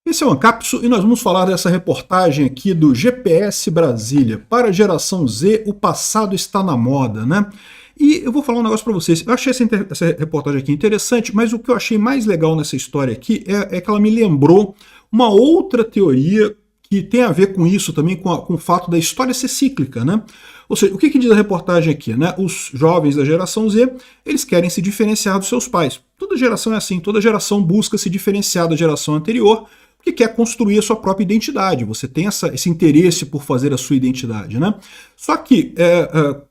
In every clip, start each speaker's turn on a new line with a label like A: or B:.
A: Esse é o Ancapso e nós vamos falar dessa reportagem aqui do GPS Brasília. Para a geração Z, o passado está na moda, né? E eu vou falar um negócio para vocês. Eu achei essa reportagem aqui interessante, mas o que eu achei mais legal nessa história aqui é que ela me lembrou uma outra teoria que tem a ver com isso também, com o fato da história ser cíclica, né? Ou seja, o que diz a reportagem aqui, né? Os jovens da geração Z, eles querem se diferenciar dos seus pais. Toda geração é assim, toda geração busca se diferenciar da geração anterior, que quer construir a sua própria identidade. Você tem esse interesse por fazer a sua identidade, né? Só que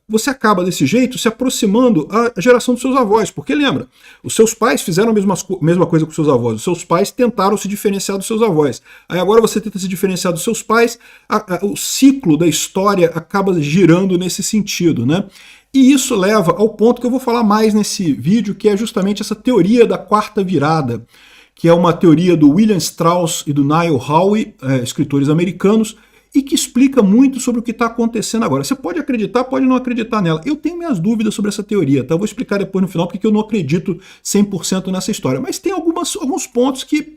A: você acaba desse jeito se aproximando a geração dos seus avós, porque lembra, os seus pais fizeram a mesma coisa com os seus avós, os seus pais tentaram se diferenciar dos seus avós. Aí agora você tenta se diferenciar dos seus pais, o ciclo da história acaba girando nesse sentido, né? E isso leva ao ponto que eu vou falar mais nesse vídeo, que é justamente essa teoria da quarta virada, que é uma teoria do William Strauss e do Niall Howe, escritores americanos, e que explica muito sobre o que está acontecendo agora. Você pode acreditar, pode não acreditar nela. Eu tenho minhas dúvidas sobre essa teoria, tá? Eu vou explicar depois no final porque eu não acredito 100% nessa história. Mas tem alguns pontos que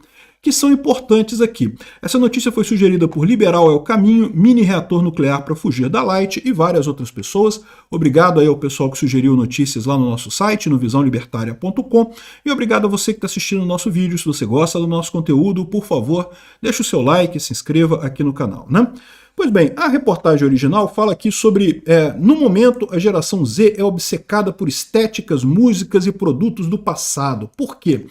A: são importantes aqui. Essa notícia foi sugerida por Liberal é o Caminho, mini reator nuclear para fugir da Light e várias outras pessoas. Obrigado aí ao pessoal que sugeriu notícias lá no nosso site, no visãolibertaria.com, e obrigado a você que está assistindo o nosso vídeo. Se você gosta do nosso conteúdo, por favor, deixe o seu like e se inscreva aqui no canal, né? Pois bem, a reportagem original fala aqui sobre, no momento, a geração Z é obcecada por estéticas, músicas e produtos do passado. Por quê?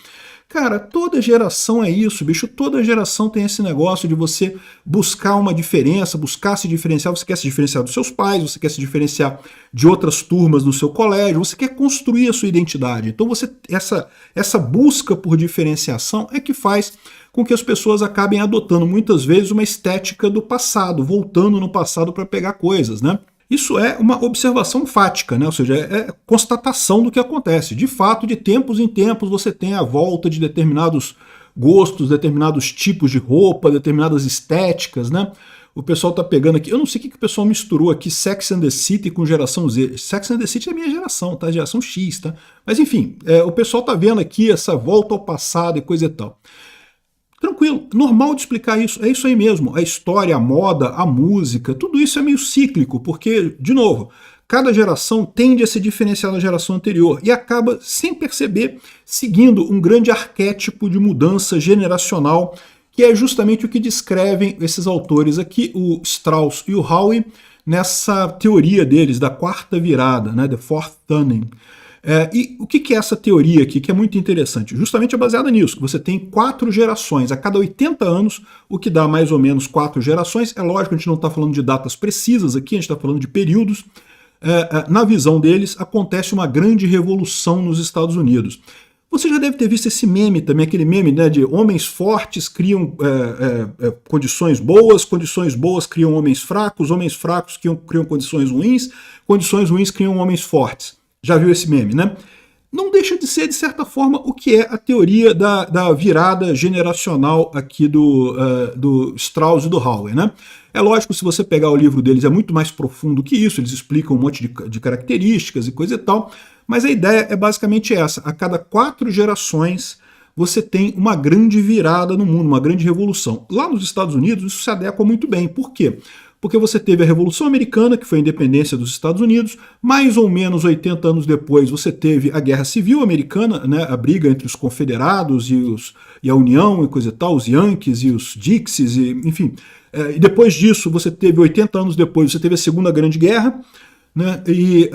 A: Cara, toda geração é isso, bicho. Toda geração tem esse negócio de você buscar uma diferença, buscar se diferenciar. Você quer se diferenciar dos seus pais, você quer se diferenciar de outras turmas no seu colégio, você quer construir a sua identidade. Então essa busca por diferenciação é que faz com que as pessoas acabem adotando muitas vezes uma estética do passado, voltando no passado para pegar coisas, né? Isso é uma observação fática, né? Ou seja, é constatação do que acontece. De fato, de tempos em tempos, você tem a volta de determinados gostos, determinados tipos de roupa, determinadas estéticas, né? O pessoal tá pegando aqui, eu não sei o que o pessoal misturou aqui, Sex and the City com geração Z. Sex and the City é a minha geração, tá? Geração X, tá? Mas enfim, o pessoal tá vendo aqui essa volta ao passado e coisa e tal. Tranquilo, normal de explicar isso, é isso aí mesmo. A história, a moda, a música, tudo isso é meio cíclico, porque, de novo, cada geração tende a se diferenciar da geração anterior e acaba, sem perceber, seguindo um grande arquétipo de mudança generacional, que é justamente o que descrevem esses autores aqui, o Strauss e o Howe, nessa teoria deles, da quarta virada, né, the fourth turning. E o que é essa teoria aqui, que é muito interessante? Justamente é baseada nisso, que você tem 4 gerações, a cada 80 anos, o que dá mais ou menos 4 gerações. É lógico, a gente não está falando de datas precisas aqui, a gente está falando de períodos. Na visão deles, acontece uma grande revolução nos Estados Unidos. Você já deve ter visto esse meme também, aquele meme, né, de homens fortes criam condições boas criam homens fracos criam condições ruins criam homens fortes. Já viu esse meme, né? Não deixa de ser, de certa forma, o que é a teoria da virada generacional aqui do Strauss e do Howe, né? É lógico, se você pegar o livro deles, é muito mais profundo que isso, eles explicam um monte de características e coisa e tal, mas a ideia é basicamente essa. A cada 4 gerações, você tem uma grande virada no mundo, uma grande revolução. Lá nos Estados Unidos, isso se adequa muito bem. Por quê? Porque você teve a Revolução Americana, que foi a independência dos Estados Unidos, mais ou menos 80 anos depois você teve a Guerra Civil Americana, né, a briga entre os confederados e a União e coisa e tal, os Yankees e os Dixies, enfim. E depois disso, você teve 80 anos depois, você teve a Segunda Grande Guerra, né, e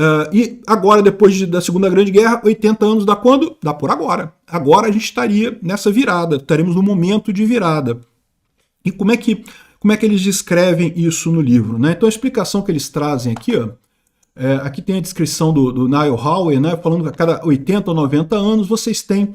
A: agora, depois da Segunda Grande Guerra, 80 anos dá quando? Dá por agora. Agora a gente estaria nessa virada, estaremos no momento de virada. E como é que eles descrevem isso no livro, né? Então a explicação que eles trazem aqui, ó, aqui tem a descrição do Niall Howe, né, falando que a cada 80 ou 90 anos vocês têm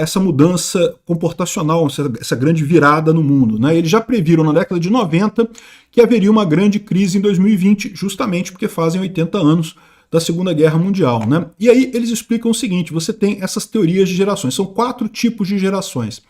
A: essa mudança comportacional, essa grande virada no mundo, né? Eles já previram na década de 90 que haveria uma grande crise em 2020, justamente porque fazem 80 anos da Segunda Guerra Mundial, né? E aí eles explicam o seguinte, você tem essas teorias de gerações, são 4 tipos de gerações.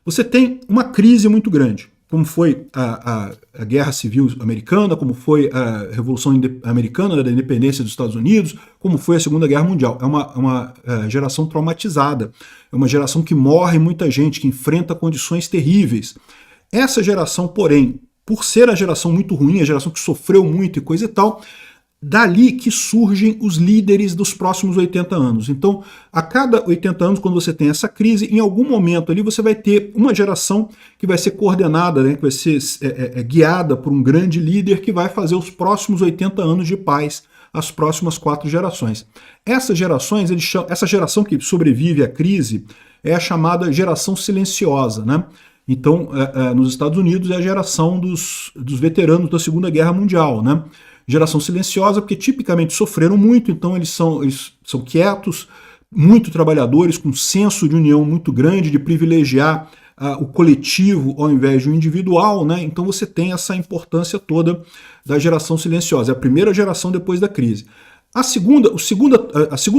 A: Você tem uma crise muito grande, como foi a Guerra Civil Americana, como foi a Revolução Americana da Independência dos Estados Unidos, como foi a Segunda Guerra Mundial. É uma geração traumatizada, é uma geração que morre muita gente, que enfrenta condições terríveis. Essa geração, porém, por ser a geração muito ruim, a geração que sofreu muito e coisa e tal, dali que surgem os líderes dos próximos 80 anos. Então, a cada 80 anos, quando você tem essa crise, em algum momento ali você vai ter uma geração que vai ser coordenada, né, que vai ser guiada por um grande líder que vai fazer os próximos 80 anos de paz, as próximas 4 gerações. Essas gerações, essa geração que sobrevive à crise é a chamada geração silenciosa, né? Então, nos Estados Unidos é a geração dos veteranos da Segunda Guerra Mundial, né? Geração silenciosa, porque tipicamente sofreram muito, então eles são quietos, muito trabalhadores, com um senso de união muito grande, de privilegiar o coletivo ao invés de o individual, né? Então você tem essa importância toda da geração silenciosa. É a primeira geração depois da crise. A segunda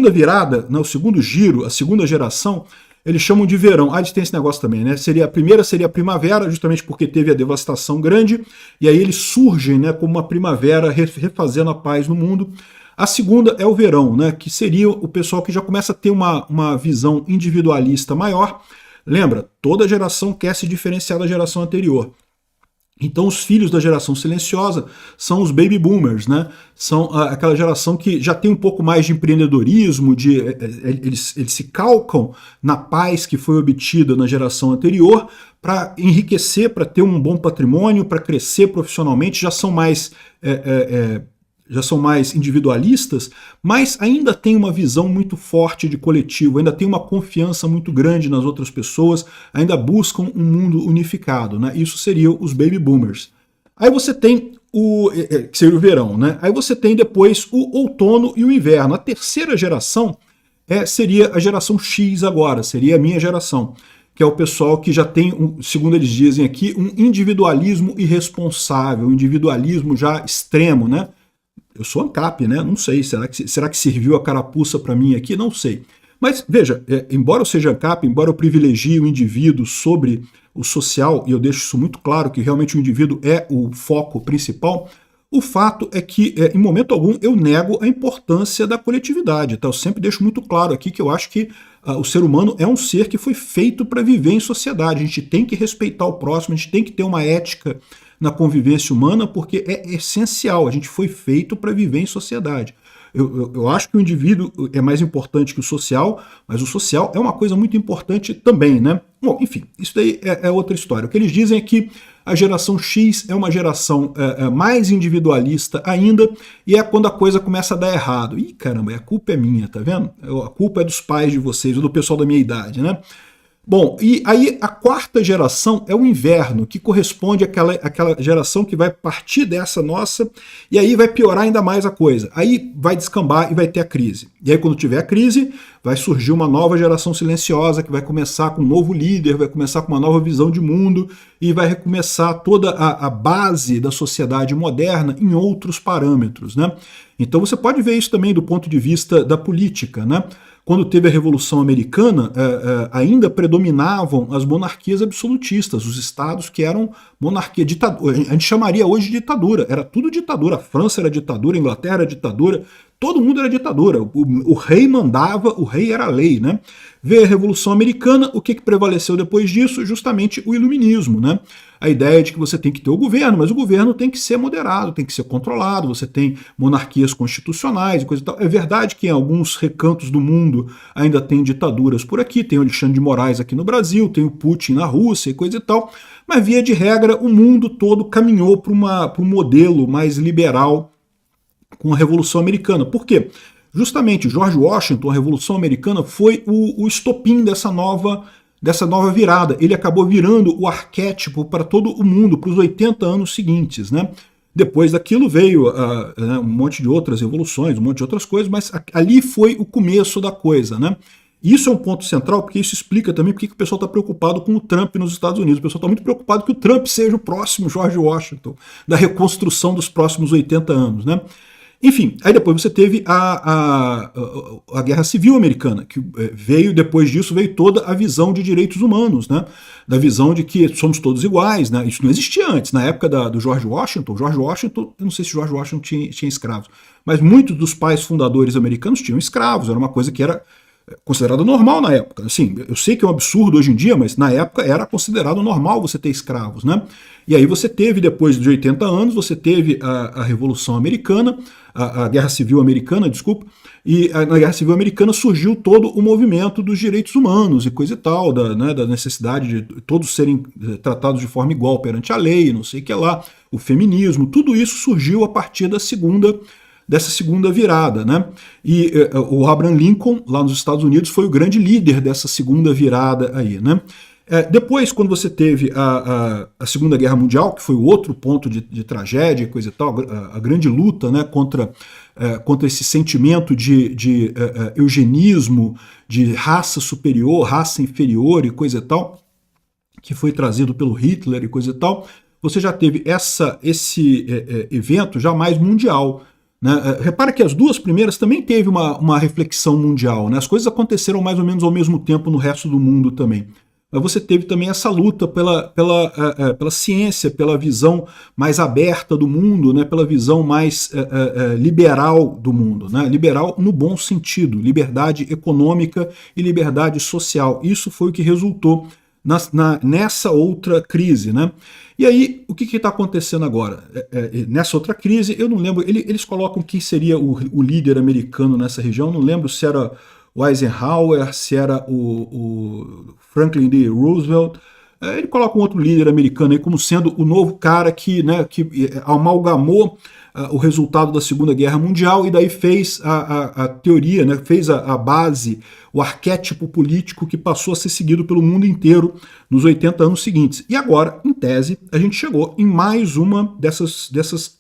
A: virada, né, o segundo giro, a segunda geração, eles chamam de verão. Eles têm esse negócio também, né? A primeira seria a primavera, justamente porque teve a devastação grande, e aí eles surgem, né, como uma primavera, refazendo a paz no mundo. A segunda é o verão, né, que seria o pessoal que já começa a ter uma visão individualista maior. Lembra, toda geração quer se diferenciar da geração anterior. Então os filhos da geração silenciosa são os baby boomers, né? São aquela geração que já tem um pouco mais de empreendedorismo, eles se calcam na paz que foi obtida na geração anterior para enriquecer, para ter um bom patrimônio, para crescer profissionalmente, já são mais individualistas, mas ainda tem uma visão muito forte de coletivo, ainda tem uma confiança muito grande nas outras pessoas, ainda buscam um mundo unificado, né? Isso seriam os baby boomers. Aí você tem que seria o verão, né? Aí você tem depois o outono e o inverno. A terceira geração seria a geração X agora, seria a minha geração, que é o pessoal que já tem, segundo eles dizem aqui, um individualismo irresponsável, um individualismo já extremo, né? Eu sou ANCAP, né? Não sei. Será que serviu a carapuça para mim aqui? Não sei. Mas, veja, embora eu seja ANCAP, embora eu privilegie o indivíduo sobre o social, e eu deixo isso muito claro, que realmente o indivíduo é o foco principal, o fato é que, em momento algum, eu nego a importância da coletividade. Tá? Eu sempre deixo muito claro aqui que eu acho que o ser humano é um ser que foi feito para viver em sociedade. A gente tem que respeitar o próximo, a gente tem que ter uma ética na convivência humana, porque é essencial, a gente foi feito para viver em sociedade. Eu acho que o indivíduo é mais importante que o social, mas o social é uma coisa muito importante também, né? Bom, enfim, isso daí é outra história. O que eles dizem é que a geração X é uma geração mais individualista ainda, e é quando a coisa começa a dar errado. Ih, caramba, a culpa é minha, tá vendo? A culpa é dos pais de vocês, ou do pessoal da minha idade, né? Bom, e aí a quarta geração é o inverno, que corresponde àquela geração que vai partir dessa nossa, e aí vai piorar ainda mais a coisa. Aí vai descambar e vai ter a crise. E aí quando tiver a crise, vai surgir uma nova geração silenciosa, que vai começar com um novo líder, vai começar com uma nova visão de mundo, e vai recomeçar toda a base da sociedade moderna em outros parâmetros, né? Então você pode ver isso também do ponto de vista da política, né? Quando teve a Revolução Americana, ainda predominavam as monarquias absolutistas, os estados que eram monarquia, ditadura. A gente chamaria hoje de ditadura, era tudo ditadura. A França era ditadura, a Inglaterra era ditadura, todo mundo era ditadura. O rei mandava, o rei era a lei, né? Veio a Revolução Americana, o que prevaleceu depois disso? Justamente o iluminismo, né? A ideia de que você tem que ter o governo, mas o governo tem que ser moderado, tem que ser controlado, você tem monarquias constitucionais e coisa e tal. É verdade que em alguns recantos do mundo ainda tem ditaduras por aqui, tem o Alexandre de Moraes aqui no Brasil, tem o Putin na Rússia e coisa e tal, mas via de regra o mundo todo caminhou para um modelo mais liberal com a Revolução Americana. Por quê? Justamente George Washington, a Revolução Americana, foi o estopim dessa nova virada. Ele acabou virando o arquétipo para todo o mundo, para os 80 anos seguintes, né? Depois daquilo veio um monte de outras revoluções, um monte de outras coisas, mas ali foi o começo da coisa, né? Isso é um ponto central, porque isso explica também porque o pessoal está preocupado com o Trump nos Estados Unidos. O pessoal está muito preocupado que o Trump seja o próximo George Washington, da reconstrução dos próximos 80 anos, né? Enfim, aí depois você teve a Guerra Civil Americana, que veio, depois disso, veio toda a visão de direitos humanos, né? Da visão de que somos todos iguais, né? Isso não existia antes. Na época do George Washington, eu não sei se George Washington tinha escravos, mas muitos dos pais fundadores americanos tinham escravos, era uma coisa que era considerado normal na época. Assim, eu sei que é um absurdo hoje em dia, mas na época era considerado normal você ter escravos, né? E aí você teve, depois de 80 anos, você teve a Revolução Americana, a Guerra Civil Americana, desculpa, e na Guerra Civil Americana surgiu todo o movimento dos direitos humanos e coisa e tal, da necessidade de todos serem tratados de forma igual perante a lei, não sei o que lá, o feminismo, tudo isso surgiu a partir dessa segunda virada, né? E o Abraham Lincoln, lá nos Estados Unidos, foi o grande líder dessa segunda virada aí, né? Depois, quando você teve a Segunda Guerra Mundial, que foi o outro ponto de tragédia e coisa e tal, a grande luta, né, contra esse sentimento de eugenismo, de raça superior, raça inferior e coisa e tal, que foi trazido pelo Hitler e coisa e tal, você já teve esse evento já mais mundial, né? Repara que as duas primeiras também teve uma reflexão mundial, né? As coisas aconteceram mais ou menos ao mesmo tempo no resto do mundo também. Mas você teve também essa luta pela ciência, pela visão mais aberta do mundo, né? Pela visão mais liberal do mundo, né? Liberal no bom sentido, liberdade econômica e liberdade social. Isso foi o que resultou nessa outra crise, né? E aí, o que está acontecendo agora? Nessa outra crise, eu não lembro, eles colocam quem seria o líder americano nessa região, não lembro se era o Eisenhower, se era o Franklin D. Roosevelt. Ele coloca um outro líder americano aí como sendo o novo cara que amalgamou o resultado da Segunda Guerra Mundial e daí fez a teoria, né, fez a base, o arquétipo político que passou a ser seguido pelo mundo inteiro nos 80 anos seguintes. E agora, em tese, a gente chegou em mais uma desses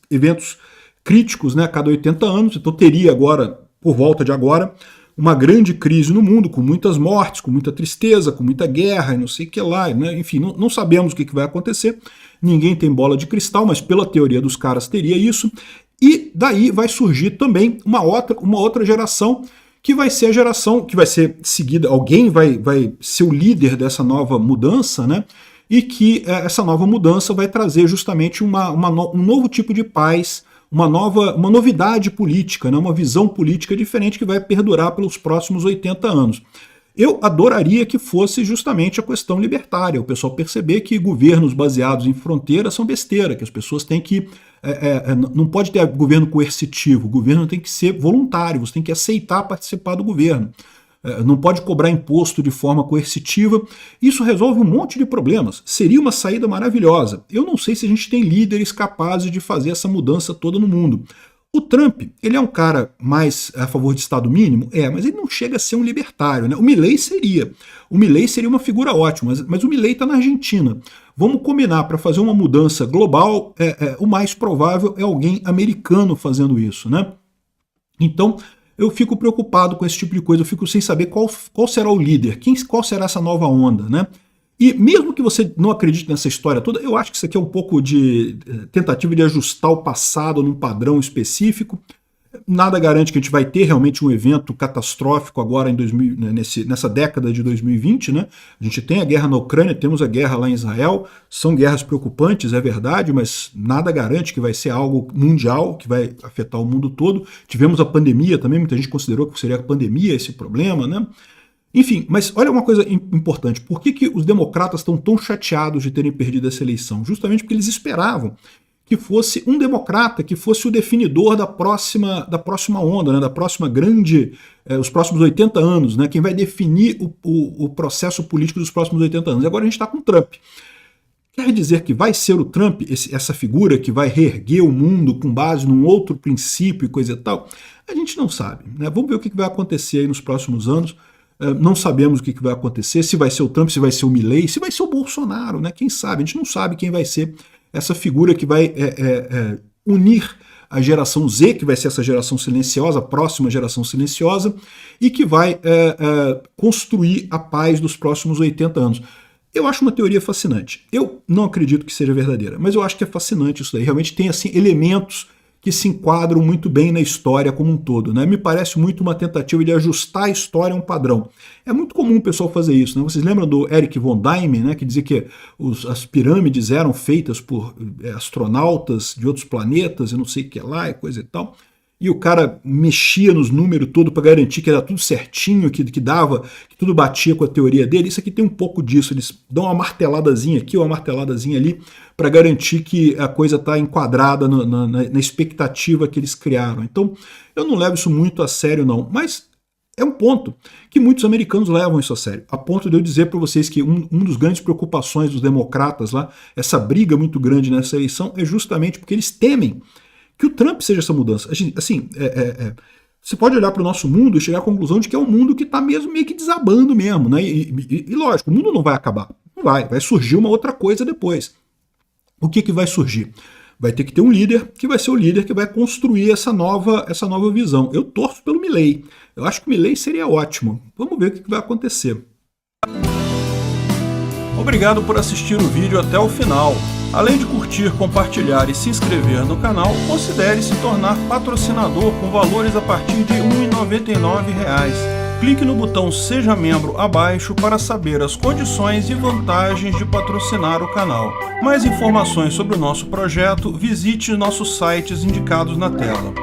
A: eventos críticos, né, a cada 80 anos. Então teria agora, por volta de agora, uma grande crise no mundo, com muitas mortes, com muita tristeza, com muita guerra e não sei o que lá, né? Enfim, não sabemos o que vai acontecer, ninguém tem bola de cristal, mas pela teoria dos caras teria isso, e daí vai surgir também uma outra geração, que vai ser a geração que vai ser seguida, alguém vai ser o líder dessa nova mudança, né? E que essa nova mudança vai trazer justamente um novo tipo de paz, uma novidade política, né, uma visão política diferente que vai perdurar pelos próximos 80 anos. Eu adoraria que fosse justamente a questão libertária, o pessoal perceber que governos baseados em fronteiras são besteira, que as pessoas têm que... não pode ter governo coercitivo, o governo tem que ser voluntário, você tem que aceitar participar do governo. Não pode cobrar imposto de forma coercitiva. Isso resolve um monte de problemas. Seria uma saída maravilhosa. Eu não sei se a gente tem líderes capazes de fazer essa mudança toda no mundo. O Trump, ele é um cara mais a favor de Estado mínimo? Mas ele não chega a ser um libertário, né? O Milei seria. O Milei seria uma figura ótima, mas o Milei está na Argentina. Vamos combinar, para fazer uma mudança global, o mais provável é alguém americano fazendo isso, né? Então, eu fico preocupado com esse tipo de coisa, eu fico sem saber qual será o líder, qual será essa nova onda, né? E mesmo que você não acredite nessa história toda, eu acho que isso aqui é um pouco de tentativa de ajustar o passado num padrão específico. Nada garante que a gente vai ter realmente um evento catastrófico agora nessa década de 2020, né? A gente tem a guerra na Ucrânia, temos a guerra lá em Israel, são guerras preocupantes, é verdade, mas nada garante que vai ser algo mundial, que vai afetar o mundo todo. Tivemos a pandemia também, muita gente considerou que seria a pandemia esse problema, né? Enfim, mas olha uma coisa importante, por que os democratas estão tão chateados de terem perdido essa eleição? Justamente porque eles esperavam que fosse um democrata, que fosse o definidor da próxima onda, né, da próxima grande, os próximos 80 anos, né, quem vai definir o processo político dos próximos 80 anos. E agora a gente está com o Trump. Quer dizer que vai ser o Trump, essa figura que vai reerguer o mundo com base num outro princípio e coisa e tal? A gente não sabe, né? Vamos ver o que vai acontecer aí nos próximos anos. Não sabemos o que vai acontecer, se vai ser o Trump, se vai ser o Milei, se vai ser o Bolsonaro, né? Quem sabe? A gente não sabe quem vai ser essa figura que vai unir a geração Z, que vai ser essa geração silenciosa, a próxima geração silenciosa, e que vai construir a paz dos próximos 80 anos. Eu acho uma teoria fascinante. Eu não acredito que seja verdadeira, mas eu acho que é fascinante isso daí. Realmente tem assim elementos que se enquadram muito bem na história como um todo, né? Me parece muito uma tentativa de ajustar a história a um padrão. É muito comum o pessoal fazer isso, né? Vocês lembram do Eric von Däniken, né? Que dizia que as pirâmides eram feitas por astronautas de outros planetas e não sei o que lá e coisa e tal. E o cara mexia nos números todo para garantir que era tudo certinho, que dava, que tudo batia com a teoria dele. Isso aqui tem um pouco disso, eles dão uma marteladazinha aqui, uma marteladazinha ali, para garantir que a coisa está enquadrada na expectativa que eles criaram. Então, eu não levo isso muito a sério não, mas é um ponto que muitos americanos levam isso a sério, a ponto de eu dizer para vocês que um dos grandes preocupações dos democratas lá, essa briga muito grande nessa eleição, é justamente porque eles temem que o Trump seja essa mudança. Assim, você pode olhar para o nosso mundo e chegar à conclusão de que é um mundo que está mesmo meio que desabando mesmo, né? E lógico, o mundo não vai acabar. Não vai surgir uma outra coisa depois. O que vai surgir? Vai ter que ter um líder que vai ser o líder que vai construir essa nova visão. Eu torço pelo Milley. Eu acho que o Milley seria ótimo. Vamos ver o que vai acontecer. Obrigado por assistir o vídeo até o final. Além de curtir, compartilhar e se inscrever no canal, considere se tornar patrocinador com valores a partir de R$ 1,99. Clique no botão Seja Membro abaixo para saber as condições e vantagens de patrocinar o canal. Mais informações sobre o nosso projeto, visite nossos sites indicados na tela.